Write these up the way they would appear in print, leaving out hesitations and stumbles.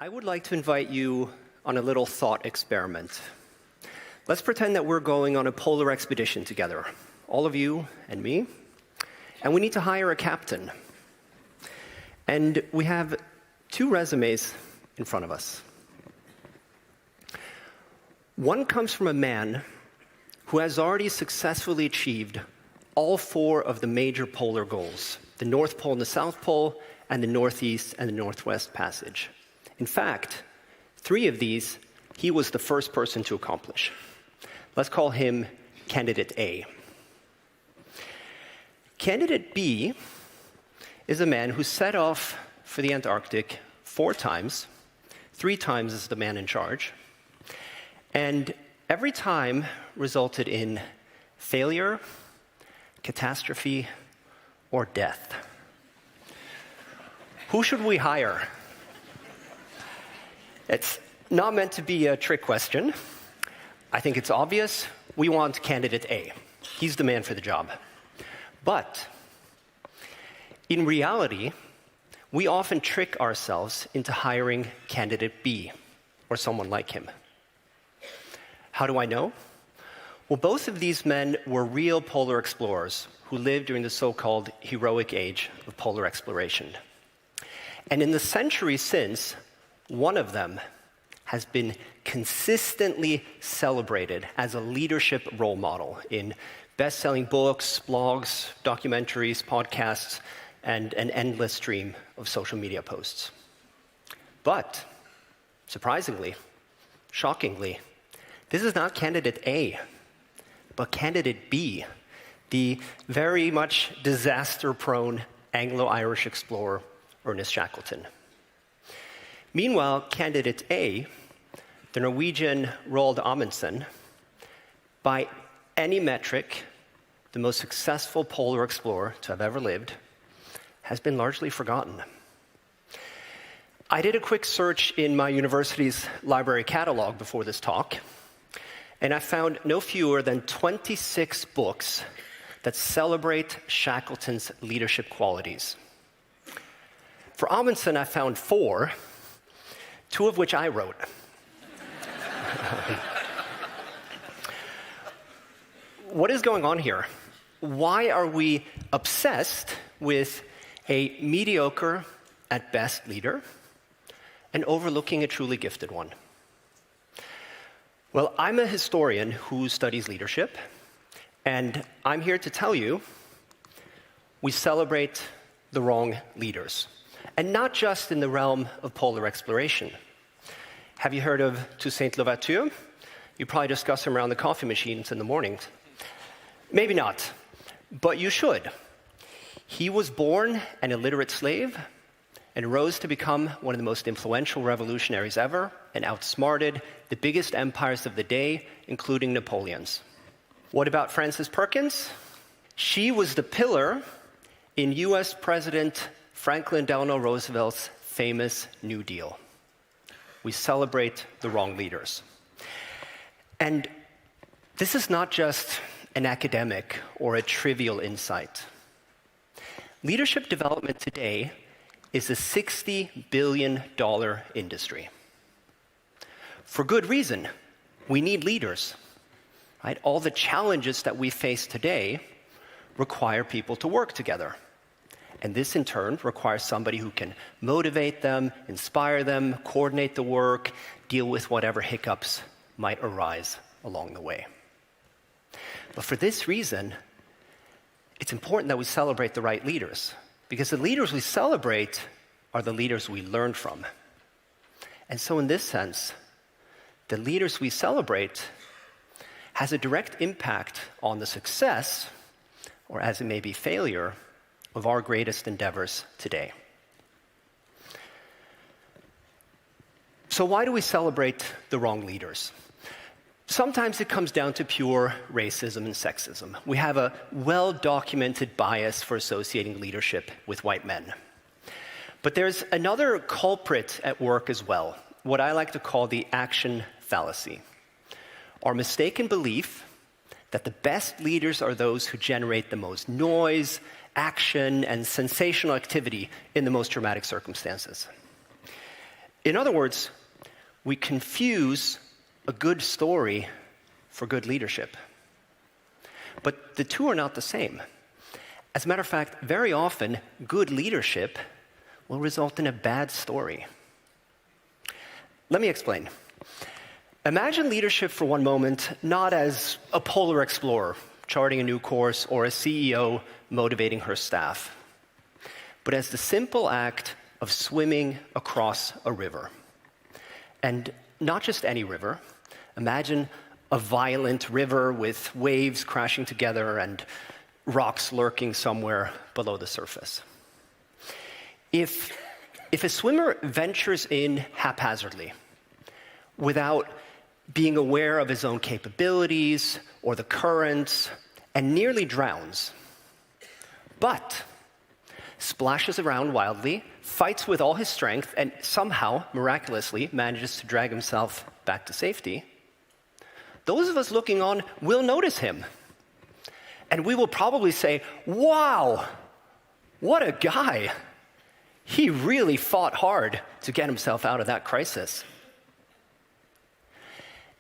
I would like to invite you on a little thought experiment. Let's pretend that we're going on a polar expedition together, all of you and me, and we need to hire a captain. And we have two resumes in front of us. One comes from a man who has already successfully achieved all four of the major polar goals: the North Pole and the South Pole, and the Northeast and the Northwest Passage. In fact, three of these he was the first person to accomplish. Let's call him Candidate A. Candidate B is a man who set off for the Antarctic 4 times, 3 times as the man in charge, and every time resulted in failure, catastrophe, or death. Who should we hire? It's not meant to be a trick question. I think it's obvious. We want Candidate A. He's the man for the job. But in reality, we often trick ourselves into hiring Candidate B, or someone like him. How do I know? Well, both of these men were real polar explorers who lived during the so-called heroic age of polar exploration. And in the century since, one of them has been consistently celebrated as a leadership role model in best-selling books, blogs, documentaries, podcasts, and an endless stream of social media posts. But, surprisingly, shockingly, this is not Candidate A, but Candidate B, the very much disaster-prone Anglo-Irish explorer Ernest Shackleton. Meanwhile, Candidate A, the Norwegian Roald Amundsen, by any metric, the most successful polar explorer to have ever lived, has been largely forgotten. I did a quick search in my university's library catalog before this talk, and I found no fewer than 26 books that celebrate Shackleton's leadership qualities. For Amundsen, I found 4, 2 of which I wrote. What is going on here? Why are we obsessed with a mediocre at best leader and overlooking a truly gifted one? Well, I'm a historian who studies leadership, and I'm here to tell you we celebrate the wrong leaders. And not just in the realm of polar exploration. Have you heard of Toussaint Louverture? You probably discuss him around the coffee machines in the mornings. Maybe not, but you should. He was born an illiterate slave and rose to become one of the most influential revolutionaries ever and outsmarted the biggest empires of the day, including Napoleon's. What about Frances Perkins? She was the pillar in US President Franklin Delano Roosevelt's famous New Deal. We celebrate the wrong leaders. And this is not just an academic or a trivial insight. Leadership development today is a $60 billion industry. For good reason. We need leaders. Right? All the challenges that we face today require people to work together. And this, in turn, requires somebody who can motivate them, inspire them, coordinate the work, deal with whatever hiccups might arise along the way. But for this reason, it's important that we celebrate the right leaders, because the leaders we celebrate are the leaders we learn from. And so in this sense, the leaders we celebrate has a direct impact on the success, or as it may be failure, of our greatest endeavors today. So why do we celebrate the wrong leaders? Sometimes it comes down to pure racism and sexism. We have a well-documented bias for associating leadership with white men. But there's another culprit at work as well, what I like to call the action fallacy. Our mistaken belief that the best leaders are those who generate the most noise, action, and sensational activity in the most dramatic circumstances. In other words, we confuse a good story for good leadership. But the two are not the same. As a matter of fact, very often, good leadership will result in a bad story. Let me explain. Imagine leadership for one moment not as a polar explorer charting a new course or a CEO motivating her staff, but as the simple act of swimming across a river. And not just any river. Imagine a violent river with waves crashing together and rocks lurking somewhere below the surface. If a swimmer ventures in haphazardly, without being aware of his own capabilities or the currents, and nearly drowns, but splashes around wildly, fights with all his strength, and somehow, miraculously, manages to drag himself back to safety, those of us looking on will notice him. And we will probably say, wow, what a guy. He really fought hard to get himself out of that crisis.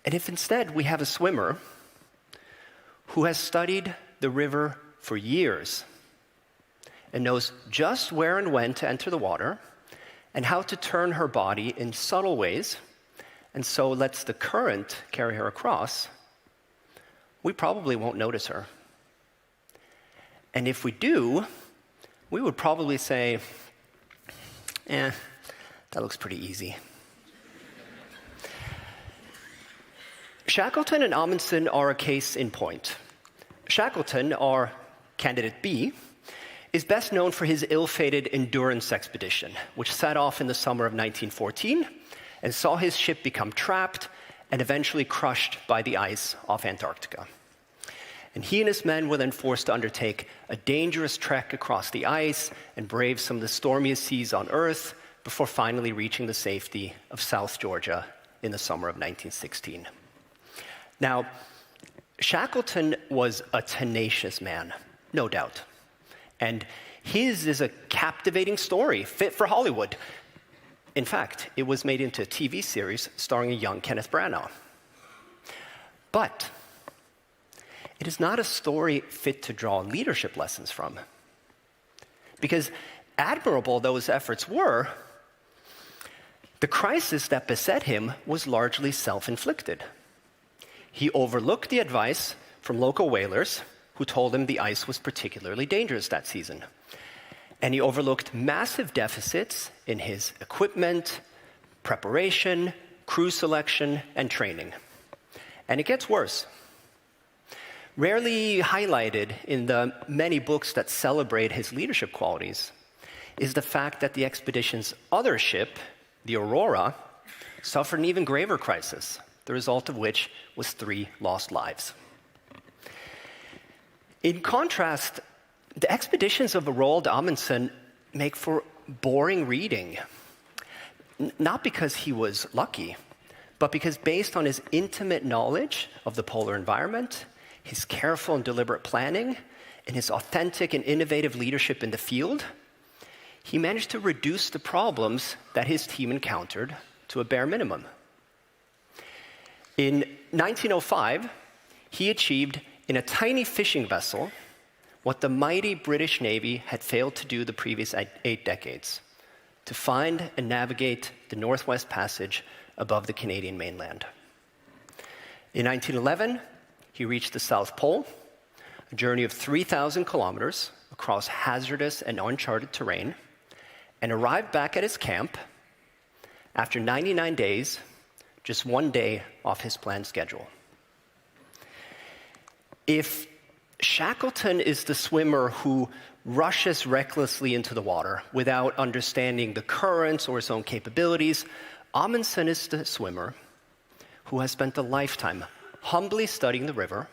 And if instead we have a swimmer who has studied the river for years and knows just where and when to enter the water and how to turn her body in subtle ways, and so lets the current carry her across, we probably won't notice her. And if we do, we would probably say, that looks pretty easy. Shackleton and Amundsen are a case in point. Shackleton, our candidate B, is best known for his ill-fated endurance expedition, which set off in the summer of 1914 and saw his ship become trapped and eventually crushed by the ice off Antarctica. And he and his men were then forced to undertake a dangerous trek across the ice and brave some of the stormiest seas on Earth before finally reaching the safety of South Georgia in the summer of 1916. Now, Shackleton was a tenacious man, no doubt. And his is a captivating story, fit for Hollywood. In fact, it was made into a TV series starring a young Kenneth Branagh. But it is not a story fit to draw leadership lessons from. Because admirable those efforts were, the crisis that beset him was largely self-inflicted. He overlooked the advice from local whalers who told him the ice was particularly dangerous that season. And he overlooked massive deficits in his equipment, preparation, crew selection, and training. And it gets worse. Rarely highlighted in the many books that celebrate his leadership qualities is the fact that the expedition's other ship, the Aurora, suffered an even graver crisis, the result of which was 3 lost lives. In contrast, the expeditions of Roald Amundsen make for boring reading, not because he was lucky, but because based on his intimate knowledge of the polar environment, his careful and deliberate planning, and his authentic and innovative leadership in the field, he managed to reduce the problems that his team encountered to a bare minimum. In 1905, he achieved in a tiny fishing vessel what the mighty British Navy had failed to do the previous 8 decades, to find and navigate the Northwest Passage above the Canadian mainland. In 1911, he reached the South Pole, a journey of 3,000 kilometers across hazardous and uncharted terrain, and arrived back at his camp after 99 days, just 1 day off his planned schedule. If Shackleton is the swimmer who rushes recklessly into the water without understanding the currents or his own capabilities, Amundsen is the swimmer who has spent a lifetime humbly studying the river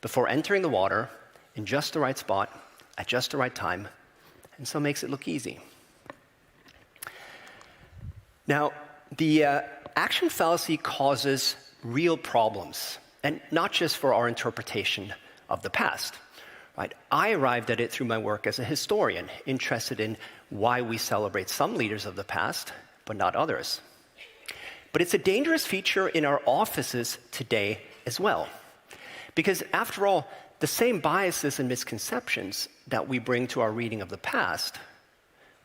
before entering the water in just the right spot at just the right time, and so makes it look easy. Now, the action fallacy causes real problems, and not just for our interpretation of the past. Right? I arrived at it through my work as a historian, interested in why we celebrate some leaders of the past, but not others. But it's a dangerous feature in our offices today as well. Because after all, the same biases and misconceptions that we bring to our reading of the past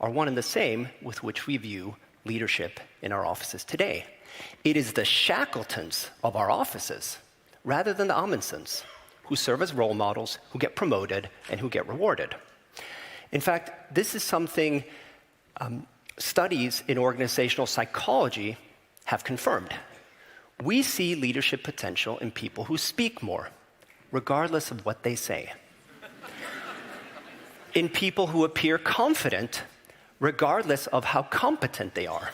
are one and the same with which we view leadership in our offices today. It is the Shackletons of our offices, rather than the Amundsens, who serve as role models, who get promoted, and who get rewarded. In fact, this is something studies in organizational psychology have confirmed. We see leadership potential in people who speak more, regardless of what they say. In people who appear confident, regardless of how competent they are.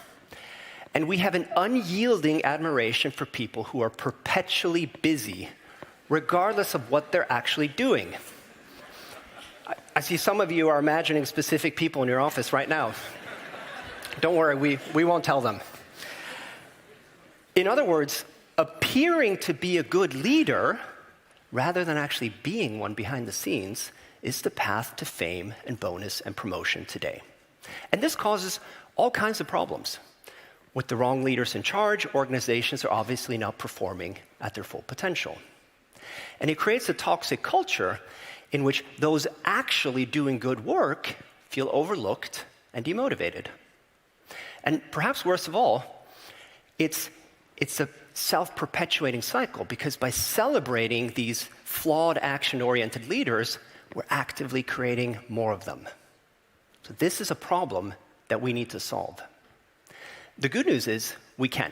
And we have an unyielding admiration for people who are perpetually busy, regardless of what they're actually doing. I see some of you are imagining specific people in your office right now. Don't worry, we won't tell them. In other words, appearing to be a good leader, rather than actually being one behind the scenes, is the path to fame and bonus and promotion today. And this causes all kinds of problems. With the wrong leaders in charge, organizations are obviously not performing at their full potential. And it creates a toxic culture in which those actually doing good work feel overlooked and demotivated. And perhaps worst of all, it's a self-perpetuating cycle, because by celebrating these flawed, action-oriented leaders, we're actively creating more of them. So this is a problem that we need to solve. The good news is we can.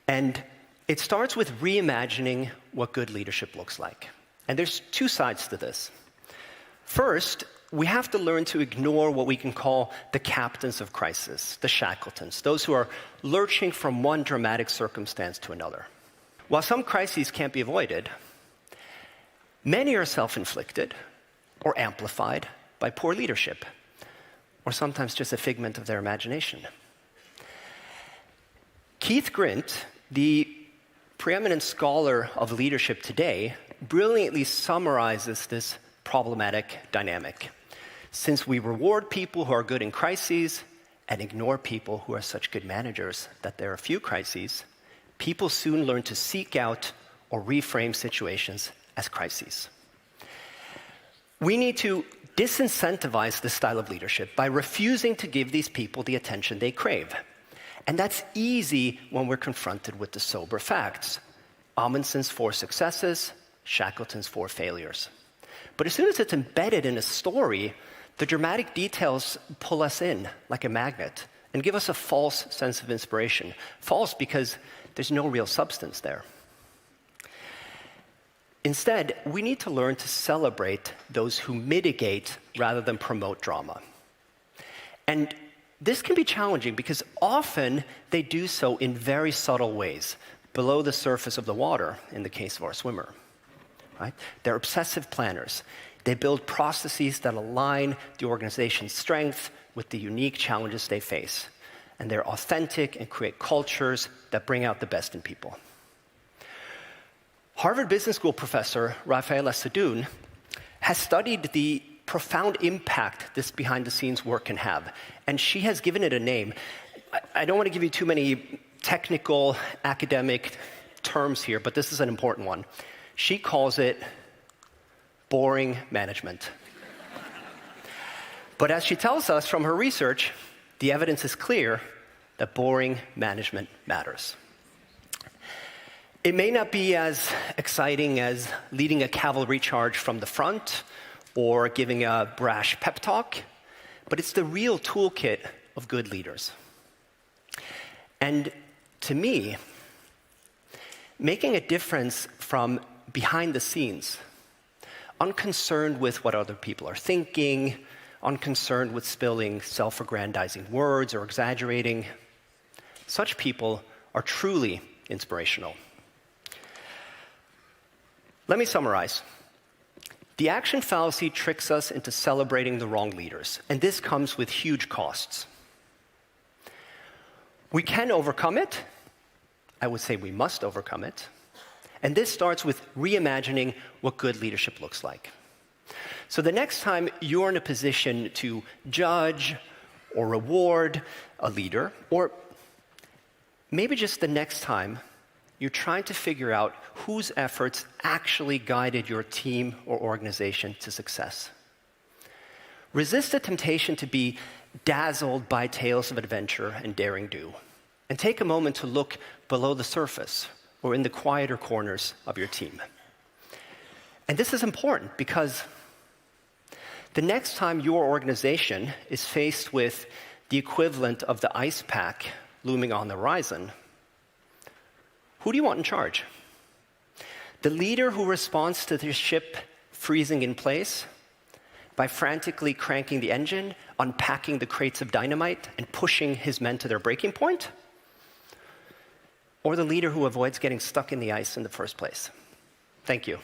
And it starts with reimagining what good leadership looks like. And there's two sides to this. First, we have to learn to ignore what we can call the captains of crisis, the Shackletons, those who are lurching from one dramatic circumstance to another. While some crises can't be avoided, many are self-inflicted or amplified by poor leadership, or sometimes just a figment of their imagination. Keith Grint, the preeminent scholar of leadership today, brilliantly summarizes this problematic dynamic. Since we reward people who are good in crises and ignore people who are such good managers that there are few crises, people soon learn to seek out or reframe situations as crises. We need to disincentivize this style of leadership by refusing to give these people the attention they crave. And that's easy when we're confronted with the sober facts. Amundsen's 4 successes, Shackleton's 4 failures. But as soon as it's embedded in a story, the dramatic details pull us in like a magnet and give us a false sense of inspiration. False because there's no real substance there. Instead, we need to learn to celebrate those who mitigate rather than promote drama. And this can be challenging because often they do so in very subtle ways, below the surface of the water, in the case of our swimmer. Right? They're obsessive planners. They build processes that align the organization's strength with the unique challenges they face. And they're authentic and create cultures that bring out the best in people. Harvard Business School professor Rafaela Sadun has studied the profound impact this behind-the-scenes work can have, and she has given it a name. I don't want to give you too many technical, academic terms here, but this is an important one. She calls it boring management. But as she tells us from her research, the evidence is clear that boring management matters. It may not be as exciting as leading a cavalry charge from the front or giving a brash pep talk, but it's the real toolkit of good leaders. And to me, making a difference from behind the scenes, unconcerned with what other people are thinking, unconcerned with spilling self-aggrandizing words or exaggerating, such people are truly inspirational. Let me summarize. The action fallacy tricks us into celebrating the wrong leaders, and this comes with huge costs. We can overcome it. I would say we must overcome it. And this starts with reimagining what good leadership looks like. So the next time you're in a position to judge or reward a leader, or maybe just the next time you're trying to figure out whose efforts actually guided your team or organization to success. Resist the temptation to be dazzled by tales of adventure and daring do, and take a moment to look below the surface or in the quieter corners of your team. And this is important because the next time your organization is faced with the equivalent of the ice pack looming on the horizon, who do you want in charge? The leader who responds to the ship freezing in place by frantically cranking the engine, unpacking the crates of dynamite, and pushing his men to their breaking point? Or the leader who avoids getting stuck in the ice in the first place? Thank you.